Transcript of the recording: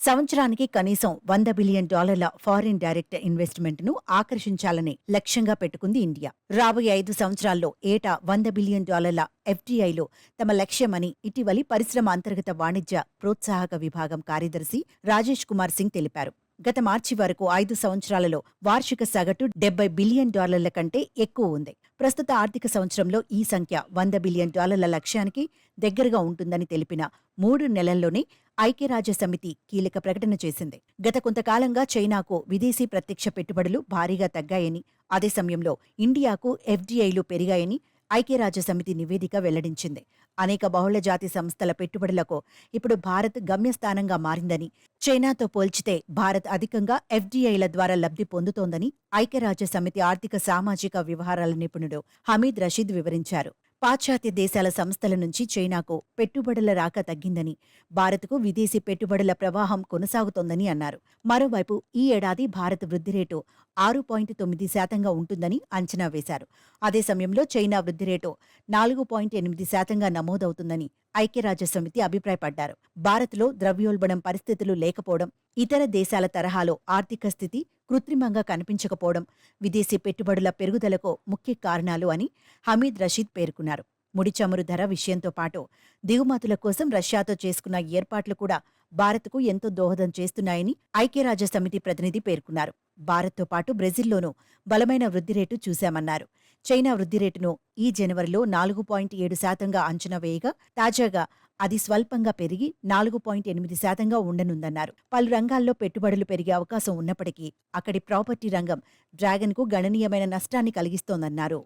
సంవత్సరానికి కనీసం $100 billion foreign direct ఇన్వెస్ట్మెంట్ను ఆకర్షించాలని లక్ష్యంగా పెట్టుకుంది ఇండియా. రాబోయే 5 సంవత్సరాల్లో ఏటా $100 బిలియన్ ఎఫ్డీఐలో తమ లక్ష్యమని ఇటీవలి పరిశ్రమ అంతర్గత వాణిజ్య ప్రోత్సాహక విభాగం కార్యదర్శి రాజేష్ కుమార్ సింగ్ తెలిపారు. గత మార్చి వరకు 5 సంవత్సరాలలో వార్షిక సగటు $70 బిలియన్ కంటే ఎక్కువ ఉంది. ప్రస్తుత ఆర్థిక సంవత్సరంలో ఈ సంఖ్య $100 బిలియన్ లక్ష్యానికి దగ్గరగా ఉంటుందని తెలిపిన 3 నెలల్లోనే ఐక్యరాజ్యసమితి కీలక ప్రకటన చేసింది. గత కొంతకాలంగా చైనాకు విదేశీ ప్రత్యక్ష పెట్టుబడులు భారీగా తగ్గాయని, అదే సమయంలో ఇండియాకు ఎఫ్డీఐలు పెరిగాయని ఐక్యరాజ్యసమితి నివేదిక వెల్లడించింది. అనేక బహుళజాతి సంస్థల పెట్టుబడులకు ఇప్పుడు భారత్ గమ్యస్థానంగా మారిందని, చైనాతో పోల్చితే భారత్ అధికంగా ఎఫ్డీఐల ద్వారా లబ్ధి పొందుతోందని ఐక్యరాజ్యసమితి ఆర్థిక సామాజిక వ్యవహారాల నిపుణుడు హమీద్ రషీద్ వివరించారు. పాశ్చాత్య దేశాల సంస్థల నుంచి చైనాకు పెట్టుబడుల రాక తగ్గిందని, భారత్కు విదేశీ పెట్టుబడుల ప్రవాహం కొనసాగుతోందని అన్నారు. మరోవైపు ఈ ఏడాది భారత్ వృద్ధి రేటు 6.9% ఉంటుందని అంచనా వేశారు. అదే సమయంలో చైనా వృద్ధి రేటు 4.8% నమోదవుతుందని ఐక్యరాజ్యసమితి అభిప్రాయపడ్డారు. భారత్లో ద్రవ్యోల్బణం పరిస్థితులు లేకపోవడం, ఇతర దేశాల తరహాలో ఆర్థిక స్థితి కృత్రిమంగా కనిపించకపోవడం విదేశీ పెట్టుబడుల పెరుగుదలకు ముఖ్య కారణాలు అని హమీద్ రషీద్ పేర్కొన్నారు. ముడి చమురు ధర విషయంతో పాటు దిగుమతుల కోసం రష్యాతో చేసుకున్న ఏర్పాట్లు కూడా భారత్కు ఎంతో దోహదం చేస్తున్నాయని ఐక్యరాజ్యసమితి ప్రతినిధి పేర్కొన్నారు. భారత్తో పాటు బ్రెజిల్లోనూ బలమైన వృద్ధి రేటు చూశామన్నారు. చైనా వృద్ధి రేటును ఈ జనవరిలో 4.7%గా అంచనా వేయగా తాజాగా అది స్వల్పంగా పెరిగి 4.8%గా ఉండనుందన్నారు. పలు రంగాల్లో పెట్టుబడులు పెరిగే అవకాశం ఉన్నప్పటికీ అక్కడి ప్రాపర్టీ రంగం డ్రాగన్కు గణనీయమైన నష్టాన్ని కలిగిస్తోందన్నారు.